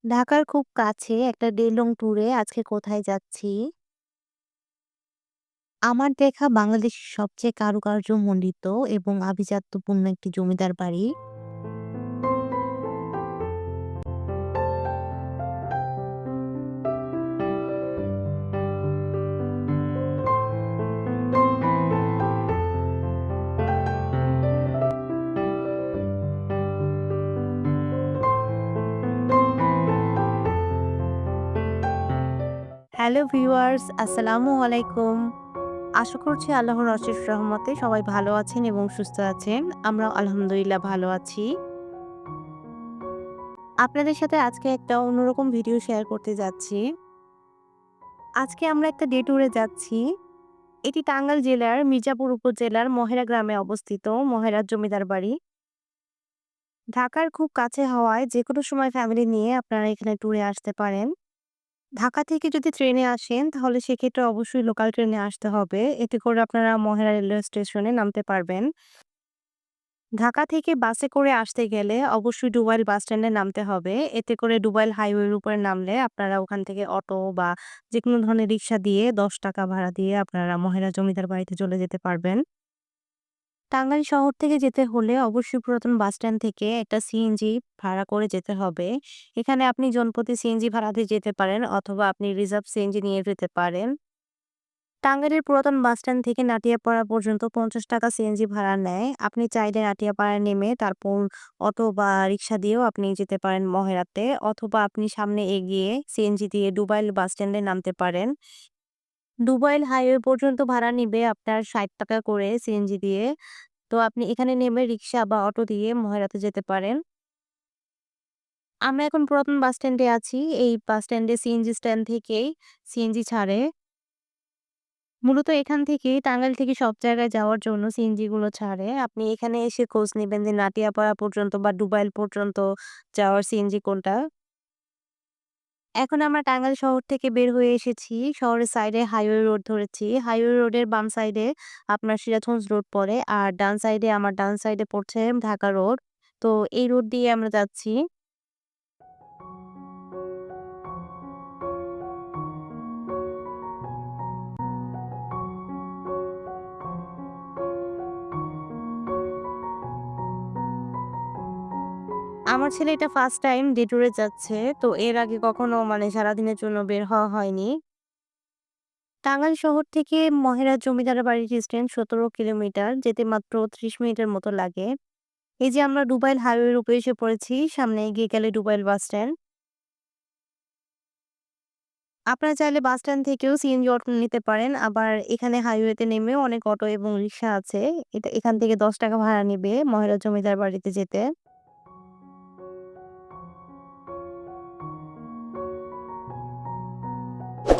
ঢাকার খুব কাছে একটা ডে লং ট্যুরে আজকে কোথায় যাচ্ছি? আমার দেখা বাংলাদেশের সবচেয়ে কারুকার্যমণ্ডিত এবং আভিজাত্যপূর্ণ একটি জমিদার বাড়ি। হ্যালো ভিউয়ার্স, আসসালামু আলাইকুম। আশা করছি আল্লাহর অশেষ রহমতে সবাই ভালো আছেন এবং সুস্থ আছেন। আমরাও আলহামদুলিল্লাহ ভালো আছি। আপনাদের সাথে আজকে একটা অন্যরকম ভিডিও শেয়ার করতে যাচ্ছি। আজকে আমরা একটা ডে ট্যুরে যাচ্ছি। এটি টাঙ্গাইল জেলার মির্জাপুর উপজেলার মহেরা গ্রামে অবস্থিত মহেরার জমিদার বাড়ি। ঢাকার খুব কাছে হওয়ায় যেকোনো সময় ফ্যামিলি নিয়ে আপনারা এখানে ট্যুরে আসতে পারেন। ঢাকা থেকে যদি ট্রেনে আসেন তাহলে সেক্ষেত্রে অবশ্যই লোকাল ট্রেনে আসতে হবে। এতে করে আপনারা মহেরা রেলওয়ে স্টেশনে নামতে পারবেন। ঢাকা থেকে বাসে করে আসতে গেলে অবশ্যই ডুবাইল বাস স্ট্যান্ডে নামতে হবে। এতে করে ডুবাইল হাইওয়ের উপরে নামলে আপনারা ওখান থেকে অটো বা যেকোনো ধরনের রিক্সা দিয়ে ৳১০ ভাড়া দিয়ে আপনারা মহেরা জমিদার বাড়িতে চলে যেতে পারবেন। টাঙ্গাইল শহর থেকে যেতে হলে অবশ্যই পুরাতন বাস স্ট্যান্ড থেকে একটা সিএনজি ভাড়া করে যেতে হবে। এখানে আপনি জনপ্রতি সিএনজি ভাড়া দিয়ে যেতে পারেন অথবা আপনি রিজার্ভ সিএনজি নিয়ে যেতে পারেন। টাঙ্গাইলের পুরাতন বাস স্ট্যান্ড থেকে নাটিয়াপাড়া পর্যন্ত ৳৫০ সিএনজি ভাড়া নেয়। আপনি চাইলে নাটিয়াপাড়ায় নেমে তারপর অটো বা রিক্সা দিয়েও আপনি যেতে পারেন মহেরাতে, অথবা আপনি সামনে এগিয়ে সিএনজি দিয়ে ডুবাইল বাস স্ট্যান্ডে নামতে পারেন। ডুবাইল হাইওয়ে পর্যন্ত ভাড়া নিবে আপনার ৳৬০ করে সিএনজি দিয়ে। তো আপনি এখানে নেমে রিক্সা বা অটো দিয়ে মহেরাতে যেতে পারেন। আমরা এখন পুরাতন বাস স্ট্যান্ডে আছি। এই বাস স্ট্যান্ডে সিএনজি স্ট্যান্ড থেকেই সিএনজি ছাড়ে। মূলত এখান থেকেই টাঙ্গাইল থেকে সব জায়গায় যাওয়ার জন্য সিএনজি গুলো ছাড়ে। আপনি এখানে এসে খোঁজ নিবেন যে নাটিয়াপাড়া পর্যন্ত বা ডুবাইল পর্যন্ত যাওয়ার সিএনজি কোনটা। এখন আমরা টাঙ্গাইল শহর থেকে বের হয়ে এসেছি। শহরের সাইডে হাইওয়ে রোড ধরেছি। হাইওয়ে রোডের বাম সাইডে আপনার সিরাজগঞ্জ রোড পড়ে। আর ডান সাইডে পড়ছে ঢাকা রোড। তো এই রোড দিয়ে আমরা যাচ্ছি। আমার ছেলে এটা ফার্স্ট টাইম ডে ট্যুরে যাচ্ছে। তো এর আগে কখনো সারাদিনের জন্য বের হওয়া হয়নি। টাঙ্গাইল শহর থেকে মহেরা জমিদার বাড়ির ডিসট্যান্স ১৭ কিলোমিটার। যেতে মাত্র ৩০ মিনিটের মতো লাগে। এই যে আমরা ডুবাইল হাইওয়ের উপরে এসে পড়েছি। সামনে এগিয়ে গেলে ডুবাইল বাস স্ট্যান্ড। আপনারা চাইলে বাস স্ট্যান্ড থেকেও সিএনজি অটো নিতে পারেন। আবার এখানে হাইওয়েতে নেমেও অনেক অটো এবং রিক্সা আছে। এখান থেকে ৳১০ ভাড়া নিবে মহেরা জমিদার বাড়িতে যেতে।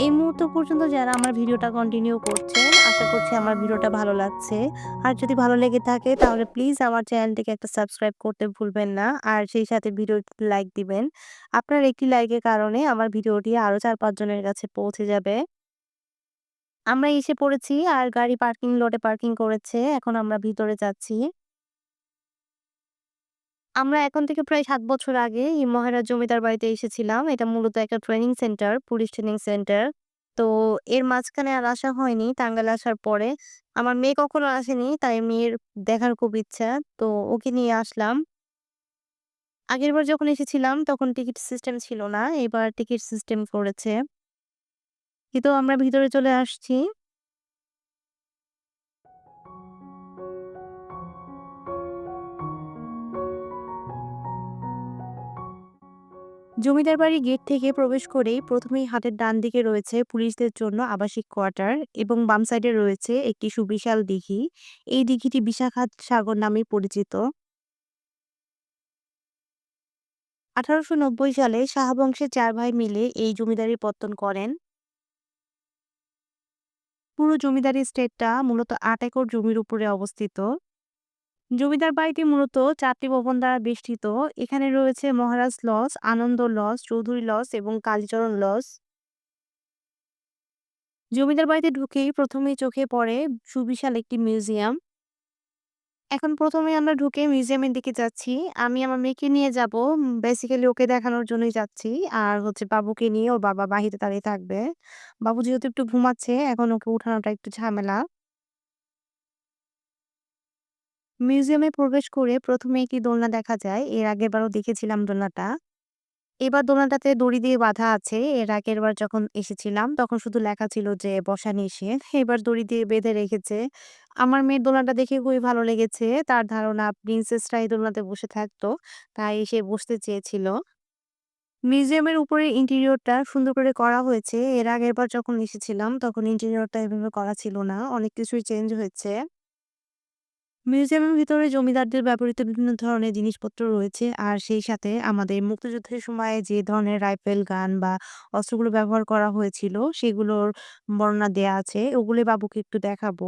এই মুহূর্ত পর্যন্ত যারা আমার ভিডিওটা কন্টিনিউ করছেন, আশা করছি আমার ভিডিওটা ভালো লাগছে। আর যদি ভালো লেগে থাকে তাহলে প্লিজ আমার চ্যানেলটিকে একটা সাবস্ক্রাইব করতে ভুলবেন না। আর সেই সাথে ভিডিওটিতে লাইক দিবেন। আপনার একটি লাইকের কারণে আমার ভিডিওটি আরো ৪-৫ জনের কাছে পৌঁছে যাবে। আমরা এসে পড়েছি আর গাড়ি পার্কিং লটে পার্কিং করেছে। এখন আমরা ভিতরে যাচ্ছি। আমরা এখন থেকে প্রায় ৭ বছর আগে এই মহারাজ জমিদার বাড়িতে এসেছিলাম। এটা মূলত একটা training centre, police training centre. তো এর মাঝখানে আর আসা হয়নি। টাঙ্গাইল আসার পরে আমার মেয়ে কখনো আসেনি। তাই মেয়ের দেখার খুব ইচ্ছা। তো ওকে নিয়ে আসলাম। আগেরবার যখন এসেছিলাম তখন টিকিট সিস্টেম ছিল না। এবার টিকিট সিস্টেম করেছে। কিন্তু আমরা ভিতরে চলে আসছি। জমিদার বাড়ির গেট থেকে প্রবেশ করেই প্রথমেই হাতের ডান দিকে রয়েছে পুলিশদের জন্য আবাসিক কোয়ার্টার এবং বাম সাইডে রয়েছে একটি সুবিশাল দিঘি। এই দিঘিটি বিশাখাত সাগর নামে পরিচিত। ১৮৯০ সালে শাহ বংশের ৪ ভাই মিলে এই জমিদারি পত্তন করেন। পুরো জমিদারি এস্টেটটা মূলত ৮ একর জমির উপরে অবস্থিত। জমিদার বাড়িটি মূলত ৪টি ভবন দ্বারা বেষ্টিত। এখানে রয়েছে মহারাজ লজ, আনন্দ লজ, চৌধুরী লজ এবং কালীচরণ লজ। জমিদার বাড়িতে ঢুকেই প্রথমেই চোখে পড়ে সুবিশাল একটি মিউজিয়াম। এখন ১ম এ আমরা ঢুকে মিউজিয়ামের দিকে যাচ্ছি। আমি আমার মেয়েকে নিয়ে যাবো। বেসিক্যালি ওকে দেখানোর জন্যই যাচ্ছি। আর হচ্ছে বাবুকে নিয়ে ওর বাবা বাহিরে দাঁড়িয়ে থাকবে। বাবু যেহেতু একটু ঘুমাচ্ছে, এখন ওকে উঠানোটা একটু ঝামেলা। মিউজিয়ামে প্রবেশ করে ১ম এ একটি দোলনা দেখা যায়। এর আগেরবারও দেখেছিলাম দোলনাটা। এবার দোলনাটাতে দড়ি দিয়ে বাঁধা আছে। এর আগেরবার যখন এসেছিলাম তখন শুধু লেখা ছিল যে বসা নিষেধ। এবার দড়ি দিয়ে বেঁধে রেখেছে। আমার মেয়ের দোলনাটা দেখে খুবই ভালো লেগেছে। তার ধারণা প্রিন্সেসরা এই দোলনাতে বসে থাকতো। তাই সে বসতে চেয়েছিল। মিউজিয়ামের উপরের ইন্টেরিয়রটা সুন্দর করে করা হয়েছে। এর আগেরবার যখন এসেছিলাম তখন ইন্টেরিয়রটা এভাবে করা ছিল না। অনেক কিছুই চেঞ্জ হয়েছে। মিউজিয়ামের ভিতরে জমিদারদের ব্যবহৃত বিভিন্ন ধরনের জিনিসপত্র রয়েছে। আর সেই সাথে আমাদের মুক্তিযুদ্ধের সময়ে যে ধরনের রাইফেল, গান বা অস্ত্রগুলো ব্যবহার করা হয়েছিল সেগুলোর বর্ণনা দেয়া আছে। ওগুলো বাবুকে একটু দেখাবো।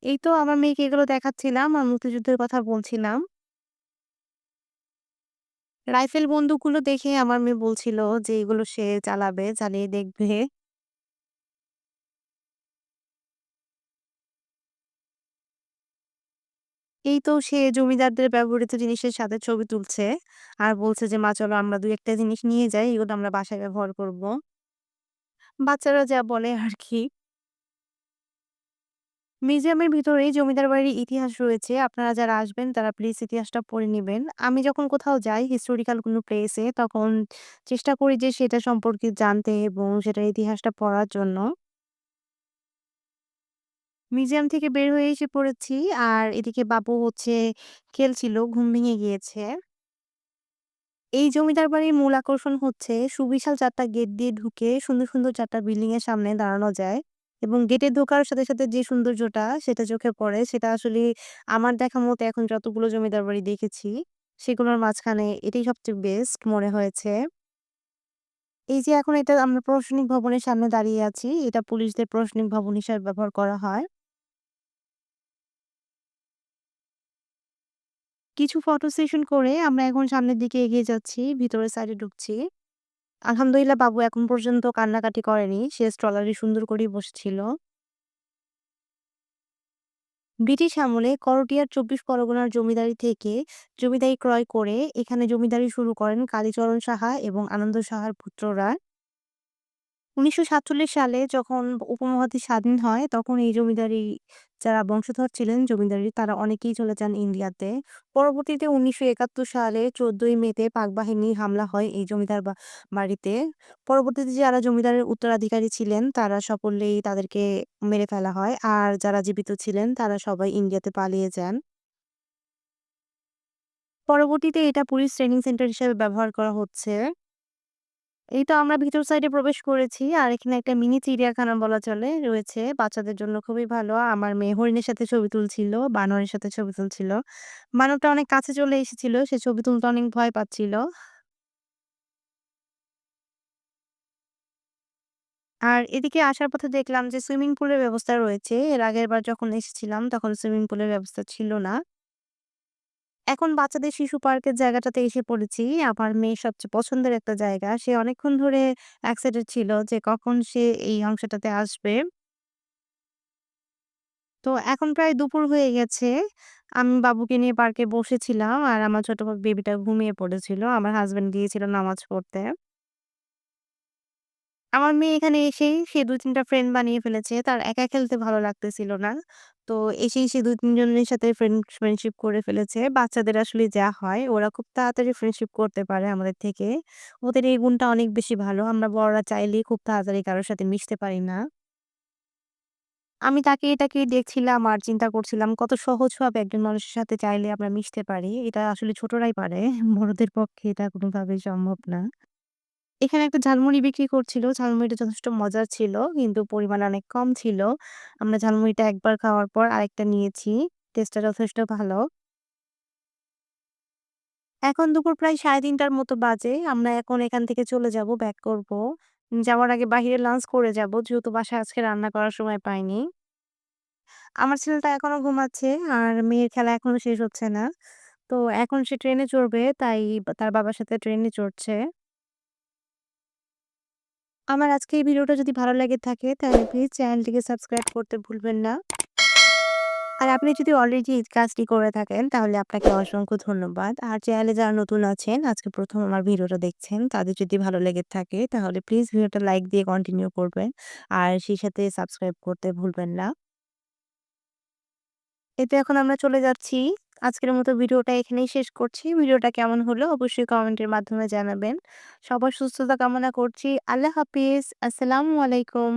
এই তো আমার মেয়েকে এগুলো দেখাচ্ছিলাম আর মুক্তিযুদ্ধের কথা বলছিলাম। রাইফেল বন্দুকগুলো দেখে আমার মেয়ে বলছিল যে এগুলো সে চালাবে, চালিয়ে দেখবে। এই তো সে জমিদারদের ব্যবহৃত জিনিসের সাথে ছবি তুলছে। আর বলছে যে, "মা চলো আমরা ২-১ টা জিনিস নিয়ে যাই। এগুলো আমরা বাসায় ব্যবহার করব।" বাচ্চারা যা বলে আরকি। মিউজিয়ামের ভিতরেই জমিদার বাড়ির ইতিহাস রয়েছে। আপনারা যারা আসবেন তারা প্লিজ ইতিহাসটা পড়ে নিবেন। আমি যখন কোথাও যাই হিস্টোরিক্যাল কোনো প্লেসে তখন চেষ্টা করি যে সেটা সম্পর্কে জানতে এবং সেটার ইতিহাসটা পড়ার জন্য। মিউজিয়াম থেকে বের হয়ে এসে পড়েছি আর এদিকে বাবু হচ্ছে খেলছিল, ঘুম ভেঙে গিয়েছে। এই জমিদার বাড়ির মূল আকর্ষণ হচ্ছে সুবিশাল ৪ টা গেট দিয়ে ঢুকে সুন্দর, সুন্দর ৪ টা বিল্ডিং এর সামনে দাঁড়ানো যায় এবং গেটে ঢোকার সাথে, সাথে যে সৌন্দর্যটা সেটা চোখে পড়ে সেটা আসলে আমার দেখা মতো এখন যতগুলো জমিদার বাড়ি দেখেছি সেগুলোর মাঝখানে এটাই সবচেয়ে বেস্ট মনে হয়েছে। এই যে এখন এটা আমরা প্রশাসনিক ভবনের সামনে দাঁড়িয়ে আছি, এটা পুলিশদের প্রশাসনিক ভবন হিসাবে ব্যবহার করা হয়। কিছু ফটো সেশন করে আমরা এখন সামনের দিকে এগিয়ে যাচ্ছি, ভিতরের সাইডে ঢুকছি। আলহামদুলিল্লাহ বাবু এখন পর্যন্ত কান্নাকাটি করেনি। সে স্ট্রলারে সুন্দর করেই বসেছিল। ব্রিটিশ আমলে করটিয়ার ২৪ পরগনার জমিদারি থেকে জমিদারি ক্রয় করে এখানে জমিদারি শুরু করেন কালীচরণ সাহা এবং আনন্দ সাহার পুত্ররা। ১৯৪৭ সালে যখন উপমহাদেশ স্বাধীন হয়, তখন এই জমিদারি যারা বংশধর ছিলেন জমিদারির তারা অনেকেই চলে যান ইন্ডিয়াতে। পরবর্তীতে ১৯৭১ সালে ১৪ই মেতে পাকবাহিনীর হামলা হয় এই জমিদার বাড়িতে। পরবর্তীতে যারা জমিদারের উত্তরাধিকারী ছিলেন তারা সকলেই তাদেরকে মেরে ফেলা হয়। আর যারা জীবিত ছিলেন তারা সবাই ইন্ডিয়াতে পালিয়ে যান। পরবর্তীতে এটা পুলিশ ট্রেনিং সেন্টার হিসেবে ব্যবহার করা হচ্ছে। এই তো আমরা ভিতর সাইডে প্রবেশ করেছি। আর এখানে একটা মিনি চিড়িয়াখানা বলা চলে রয়েছে। বাচ্চাদের জন্য খুবই ভালো। আমার মেয়ে হরিণের সাথে ছবি তুলছিল, বানরের সাথে ছবি তুলছিল। বানরটা অনেক কাছে চলে এসেছিল। সে ছবি তুলতে অনেক ভয় পাচ্ছিল। আর এদিকে আসার পথে দেখলাম যে সুইমিং পুলের ব্যবস্থা রয়েছে। এর আগেরবার যখন এসেছিলাম তখন সুইমিং পুলের ব্যবস্থা ছিল না। এখন বাচ্চাদের শিশু পার্কের জায়গাটাতে এসে পড়েছি। আমার মেয়ের সবচেয়ে পছন্দের একটা জায়গা। সে অনেকক্ষণ ধরে এক্সাইটেড ছিল যে কখন সে এই অংশটাতে আসবে। তো এখন প্রায় দুপুর হয়ে গেছে। আমি বাবুকে নিয়ে পার্কে বসেছিলাম আর আমার ছোট বেবিটা ঘুমিয়ে পড়েছিল। আমার হাসব্যান্ড গিয়েছিল নামাজ পড়তে। আমার মেয়ে এখানে এসেই সে ২-৩ টা ফ্রেন্ড বানিয়ে ফেলেছে। তার একা খেলতে ভালো লাগতেছিল না। তো এসেই সে ২-৩ জনের সাথে ফ্রেন্ডশিপ করে ফেলেছে। বাচ্চাদের আসলে যা হয় ওরা খুব তাড়াতাড়ি ফ্রেন্ডশিপ করতে পারে আমাদের থেকে। ওদের এই গুণটা অনেক বেশি ভালো। আমরা বড়রা চাইলেই খুব তাড়াতাড়ি কারো সাথে মিশতে পারি না। আমি তাকিয়ে, তাকিয়ে দেখছিলাম আর চিন্তা করছিলাম কত সহজভাবে একজন মানুষের সাথে চাইলে আমরা মিশতে পারি। এটা আসলে ছোটরাই পারে। বড়দের পক্ষে এটা কোনোভাবেই সম্ভব না। এখানে একটা ঝালমুড়ি বিক্রি করছিল। ঝালমুড়িটা যথেষ্ট মজার ছিল কিন্তু পরিমাণ অনেক কম ছিল। আমরা ঝালমুড়িটা একবার খাওয়ার পর আরেকটা নিয়েছি। টেস্টটা যথেষ্ট ভালো। এখন দুপুর প্রায় ৩:৩০ টার মতো বাজে। আমরা এখন এখান থেকে চলে যাব, ব্যাক করব। যাওয়ার আগে বাহিরে লাঞ্চ করে যাব যেহেতু বাসায় আজকে রান্না করার সময় পাইনি। আমার ছেলেটা এখনো ঘুমাচ্ছে আর মেয়ের খেলা এখনো শেষ হচ্ছে না। তো এখন সে ট্রেনে চড়বে তাই তার বাবার সাথে ট্রেনে চড়ছে। আমার আজকে এই ভিডিওটা যদি ভালো লেগে থাকে তাহলে প্লিজ চ্যানেলটিকে সাবস্ক্রাইব করতে ভুলবেন না। আর আপনি যদি অলরেডি এই কাজটি করে থাকেন তাহলে আপনাকে অসংখ্য ধন্যবাদ। আর চ্যানেলে যারা নতুন আছেন আজকে ১ম আমার ভিডিওটা দেখছেন, তাদের যদি ভালো লেগে থাকে তাহলে প্লিজ ভিডিওটা লাইক দিয়ে কন্টিনিউ করবেন। আর সেই সাথে সাবস্ক্রাইব করতে ভুলবেন না। এতে এখন আমরা চলে যাচ্ছি। আজকের মতো ভিডিওটা এখানেই শেষ করছি। ভিডিওটা কেমন হলো অবশ্যই কমেন্টের মাধ্যমে জানাবেন। সবার সুস্থতা কামনা করছি। আল্লাহ হাফিজ। আসসালামু আলাইকুম।